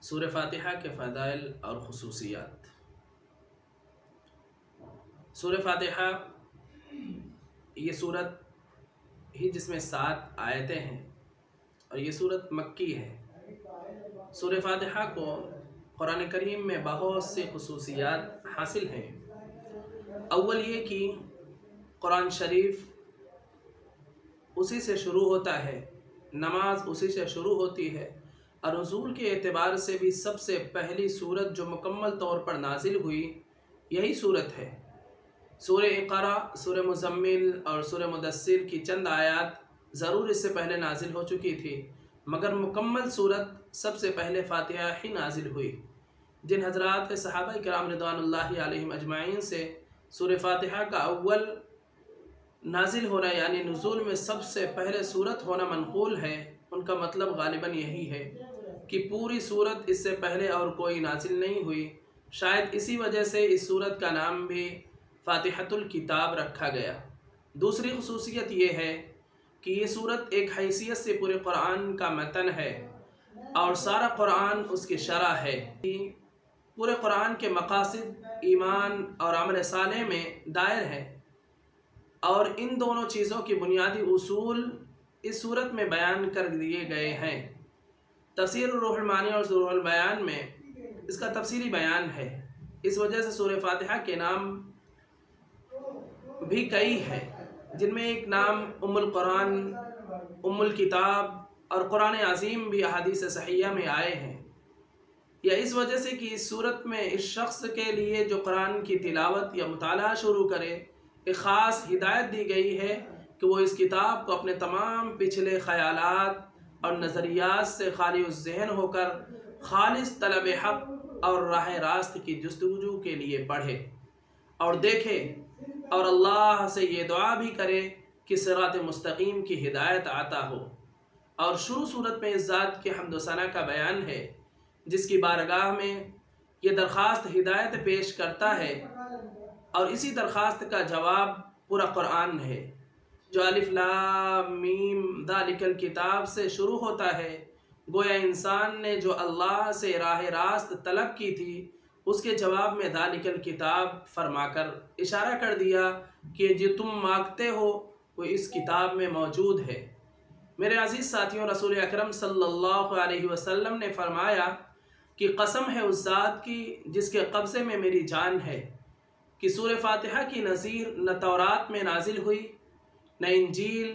سورہ فاتحہ کے فضائل اور خصوصیات۔ سورہ فاتحہ یہ سورت ہی جس میں 7 آیتیں ہیں اور یہ سورت مکی ہے۔ سورہ فاتحہ کو قرآن کریم میں بہت سی خصوصیات حاصل ہیں۔ اول یہ کہ قرآن شریف اسی سے شروع ہوتا ہے، نماز اسی سے شروع ہوتی ہے، اور نزول کے اعتبار سے بھی سب سے پہلی سورت جو مکمل طور پر نازل ہوئی یہی سورت ہے۔ سورہ اقرا، سورہ مزمل اور سورہ مدثر کی چند آیات ضرور اس سے پہلے نازل ہو چکی تھی، مگر مکمل سورت سب سے پہلے فاتحہ ہی نازل ہوئی۔ جن حضرات صحابہ کرام رضوان اللہ علیہم اجمعین سے سورہ فاتحہ کا اول نازل ہونا یعنی نزول میں سب سے پہلے سورت ہونا منقول ہے، ان کا مطلب غالباً یہی ہے کہ پوری سورت اس سے پہلے اور کوئی نازل نہیں ہوئی۔ شاید اسی وجہ سے اس سورت کا نام بھی فاتحۃ الکتاب رکھا گیا۔ دوسری خصوصیت یہ ہے کہ یہ سورت ایک حیثیت سے پورے قرآن کا متن ہے اور سارا قرآن اس کی شرح ہے۔ پورے قرآن کے مقاصد ایمان اور عمل صالح میں دائر ہیں، اور ان دونوں چیزوں کی بنیادی اصول اس صورت میں بیان کر دیے گئے ہیں۔ تفسیر روح المعانی اور روح البیان میں اس کا تفصیلی بیان ہے۔ اس وجہ سے سورہ فاتحہ کے نام بھی کئی ہیں، جن میں ایک نام ام القرآن، ام الکتاب اور قرآن عظیم بھی احادیث صحیحہ میں آئے ہیں۔ یا اس وجہ سے کہ اس صورت میں اس شخص کے لیے جو قرآن کی تلاوت یا مطالعہ شروع کرے ایک خاص ہدایت دی گئی ہے کہ وہ اس کتاب کو اپنے تمام پچھلے خیالات اور نظریات سے خالی الذہن ہو کر خالص طلب حق اور راہ راست کی جستجو کے لیے پڑھے اور دیکھے، اور اللہ سے یہ دعا بھی کرے کہ صراط مستقیم کی ہدایت عطا ہو۔ اور شروع صورت میں اس ذات کے حمد و ثنا کا بیان ہے جس کی بارگاہ میں یہ درخواست ہدایت پیش کرتا ہے، اور اسی درخواست کا جواب پورا قرآن ہے جو الف لام میم ذالک الکتاب سے شروع ہوتا ہے۔ گویا انسان نے جو اللہ سے راہ راست طلب کی تھی اس کے جواب میں ذالک الکتاب فرما کر اشارہ کر دیا کہ جو تم مانگتے ہو وہ اس کتاب میں موجود ہے۔ میرے عزیز ساتھیوں، رسول اکرم صلی اللہ علیہ وسلم نے فرمایا کہ قسم ہے اس ذات کی جس کے قبضے میں میری جان ہے کہ سورہ فاتحہ کی نظیر نہ تورات میں نازل ہوئی، نہ انجیل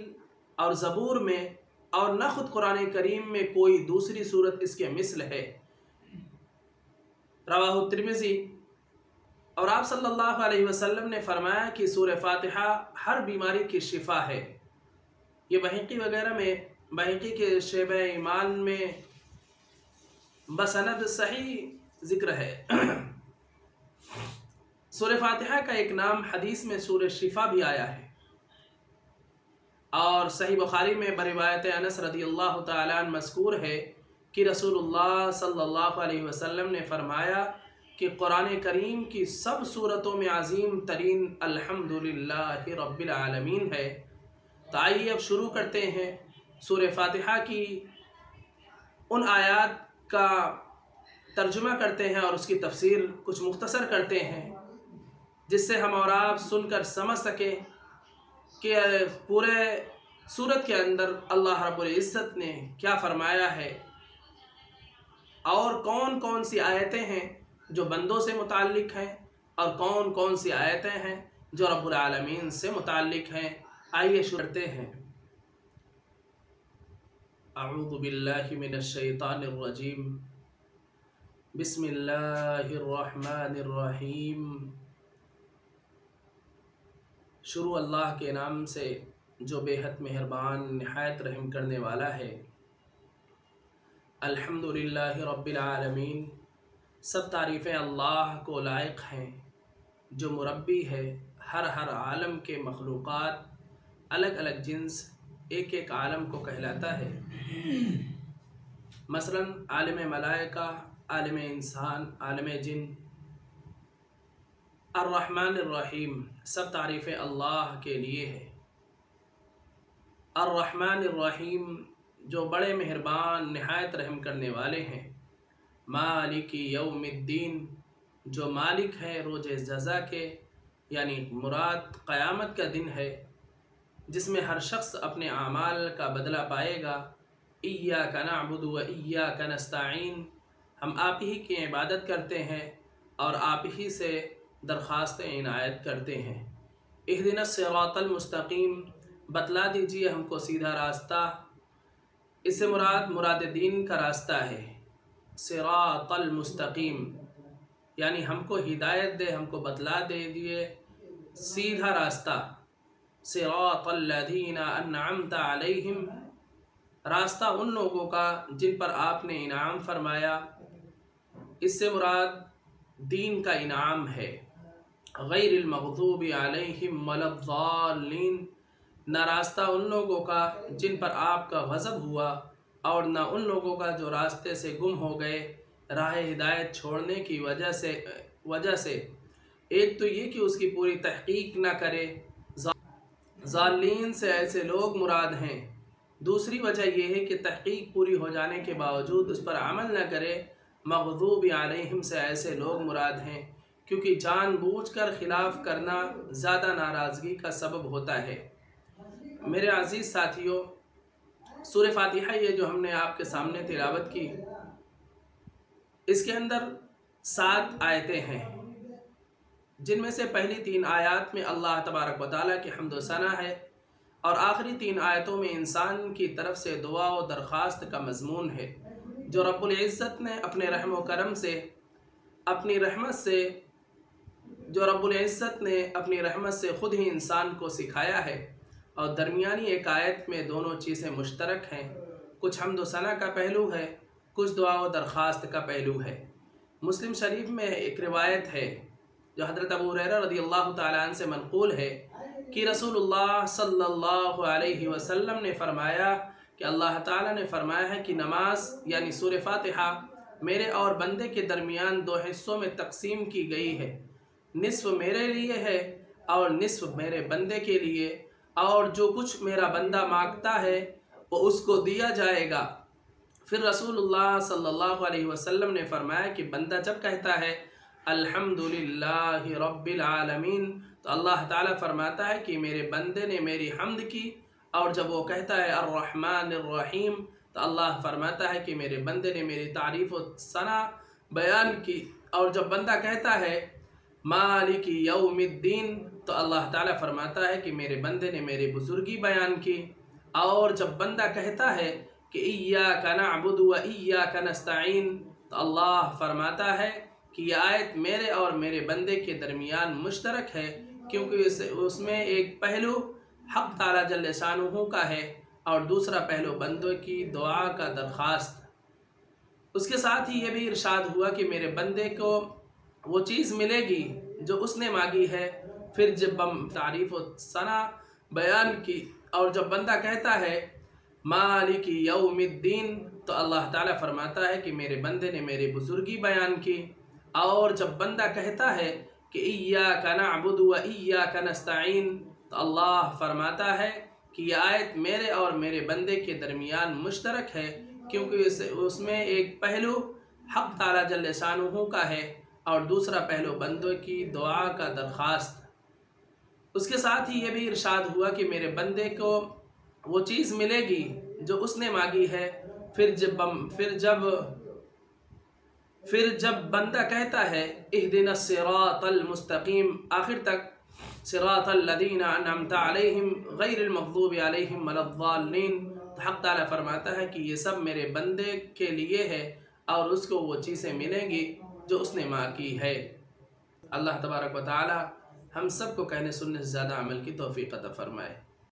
اور زبور میں، اور نہ خود قرآن کریم میں کوئی دوسری سورت اس کے مثل ہے۔ رواہ ترمذی۔ اور آپ صلی اللہ علیہ وسلم نے فرمایا کہ سورہ فاتحہ ہر بیماری کی شفا ہے۔ یہ بہقی وغیرہ میں، بہقی کے شعبہ ایمان میں بسند صحیح ذکر ہے۔ سورہ فاتحہ کا ایک نام حدیث میں سورہ شفا بھی آیا ہے، اور صحیح بخاری میں بروایت انس رضی اللہ تعالیٰ عنہ مذکور ہے کہ رسول اللہ صلی اللہ علیہ وسلم نے فرمایا کہ قرآن کریم کی سب سورتوں میں عظیم ترین الحمدللہ رب العالمین ہے۔ تو آئیے اب شروع کرتے ہیں سورہ فاتحہ کی ان آیات کا ترجمہ کرتے ہیں اور اس کی تفسیر کچھ مختصر کرتے ہیں، جس سے ہم اور آپ سن کر سمجھ سکیں کہ پورے سورت کے اندر اللہ رب العزت نے کیا فرمایا ہے، اور کون کون سی آیتیں ہیں جو بندوں سے متعلق ہیں اور کون کون سی آیتیں ہیں جو رب العالمین سے متعلق ہیں۔ آئیے شروع کرتے ہیں۔ اعوذ باللہ من الشیطان الرجیم، بسم اللہ الرحمن الرحیم۔ شروع اللہ کے نام سے جو بے حد مہربان نہایت رحم کرنے والا ہے۔ الحمدللہ رب العالمین، سب تعریفیں اللہ کو لائق ہیں جو مربی ہے ہر عالم کے مخلوقات، الگ الگ جنس ایک ایک عالم کو کہلاتا ہے۔ مثلا عالم ملائکہ، عالم انسان، عالم جن۔ الرحمن الرحیم، سب تعریفیں اللہ کے لیے ہے۔ الرحمن الرحیم، جو بڑے مہربان نہایت رحم کرنے والے ہیں۔ مالک یوم الدین، جو مالک ہے روز جزا کے، یعنی مراد قیامت کا دن ہے جس میں ہر شخص اپنے اعمال کا بدلہ پائے گا۔ ایاک نعبد و ایاک نستعین، ہم آپ ہی کی عبادت کرتے ہیں اور آپ ہی سے درخواست عنایت کرتے ہیں۔ اہدنا الصراط المستقیم، بتلا دیجیے ہم کو سیدھا راستہ۔ اس سے مراد دین کا راستہ ہے۔ صراط المستقیم یعنی ہم کو ہدایت دے، ہم کو بتلا دے دیے سیدھا راستہ۔ صراط الذین انعمت علیہم، راستہ ان لوگوں کا جن پر آپ نے انعام فرمایا۔ اس سے مراد دین کا انعام ہے۔ غیر المغضوب علیہم ولا الضالین، نہ راستہ ان لوگوں کا جن پر آپ کا غضب ہوا، اور نہ ان لوگوں کا جو راستے سے گم ہو گئے راہ ہدایت چھوڑنے کی وجہ سے۔ ایک تو یہ کہ اس کی پوری تحقیق نہ کرے، ضالین سے ایسے لوگ مراد ہیں۔ دوسری وجہ یہ ہے کہ تحقیق پوری ہو جانے کے باوجود اس پر عمل نہ کرے، مغضوب علیہم سے ایسے لوگ مراد ہیں، کیونکہ جان بوجھ کر خلاف کرنا زیادہ ناراضگی کا سبب ہوتا ہے۔ میرے عزیز ساتھیوں، سورہ فاتحہ یہ جو ہم نے آپ کے سامنے تلاوت کی، اس کے اندر 7 آیتیں ہیں، جن میں سے پہلی 3 آیات میں اللہ تبارک و تعالیٰ کی حمد و ثنا ہے، اور آخری 3 آیتوں میں انسان کی طرف سے دعا و درخواست کا مضمون ہے، جو رب العزت نے اپنے رحم و کرم سے، اپنی رحمت سے خود ہی انسان کو سکھایا ہے۔ اور درمیانی ایک آیت میں دونوں چیزیں مشترک ہیں، کچھ حمد و ثنا کا پہلو ہے، کچھ دعا و درخواست کا پہلو ہے۔ مسلم شریف میں ایک روایت ہے جو حضرت ابو ہریرہ رضی اللہ تعالیٰ عنہ سے منقول ہے کہ رسول اللہ صلی اللہ علیہ وسلم نے فرمایا کہ اللہ تعالیٰ نے فرمایا ہے کہ نماز یعنی سورہ فاتحہ میرے اور بندے کے درمیان 2 حصوں میں تقسیم کی گئی ہے، نصف میرے لیے ہے اور نصف میرے بندے کے لیے، اور جو کچھ میرا بندہ مانگتا ہے وہ اس کو دیا جائے گا۔ پھر رسول اللہ صلی اللہ علیہ وسلم نے فرمایا کہ بندہ جب کہتا ہے الحمدللہ رب العالمین، تو اللہ تعالیٰ فرماتا ہے کہ میرے بندے نے میری حمد کی، اور جب وہ کہتا ہے الرحمن الرحیم، تو اللہ فرماتا ہے کہ میرے بندے نے میری تعریف و ثنا بیان کی، اور جب بندہ کہتا ہے مالک یوم الدین، تو اللہ تعالیٰ فرماتا ہے کہ میرے بندے نے میری بزرگی بیان کی، اور جب بندہ کہتا ہے کہ ایاک نعبد و ایاک نستعین، تو اللہ فرماتا ہے کہ یہ آیت میرے اور میرے بندے کے درمیان مشترک ہے، کیونکہ اس میں ایک پہلو حق تعالیٰ جل شانہ کا ہے اور دوسرا پہلو بندوں کی دعا کا درخواست۔ اس کے ساتھ ہی یہ بھی ارشاد ہوا کہ میرے بندے کو وہ چیز ملے گی جو اس نے مانگی ہے۔ پھر جب ہم تعریف و ثنا بیان کی، اور جب بندہ کہتا ہے مالک یوم الدین، تو اللہ تعالیٰ فرماتا ہے کہ میرے بندے نے میری بزرگی بیان کی، اور جب بندہ کہتا ہے کہ ایاک نعبد و ایاک نستعین، تو اللہ فرماتا ہے کہ یہ آیت میرے اور میرے بندے کے درمیان مشترک ہے، کیونکہ اس میں ایک پہلو حق تعالیٰ جل شانہ کا ہے اور دوسرا پہلو بندوں کی دعا کا درخواست۔ اس کے ساتھ ہی یہ بھی ارشاد ہوا کہ میرے بندے کو وہ چیز ملے گی جو اس نے مانگی ہے۔ پھر جب بندہ کہتا ہے اہدنا الصراط المستقیم آخر تک، صراط الذین انعمت علیہم غیر المغضوب علیہم ولا الضالین، تو حق تعالیٰ فرماتا ہے کہ یہ سب میرے بندے کے لیے ہے اور اس کو وہ چیزیں ملیں گی جو اس نے مانگی ہے۔ اللہ تبارک و تعالی ہم سب کو کہنے سننے سے زیادہ عمل کی توفیق عطا فرمائے۔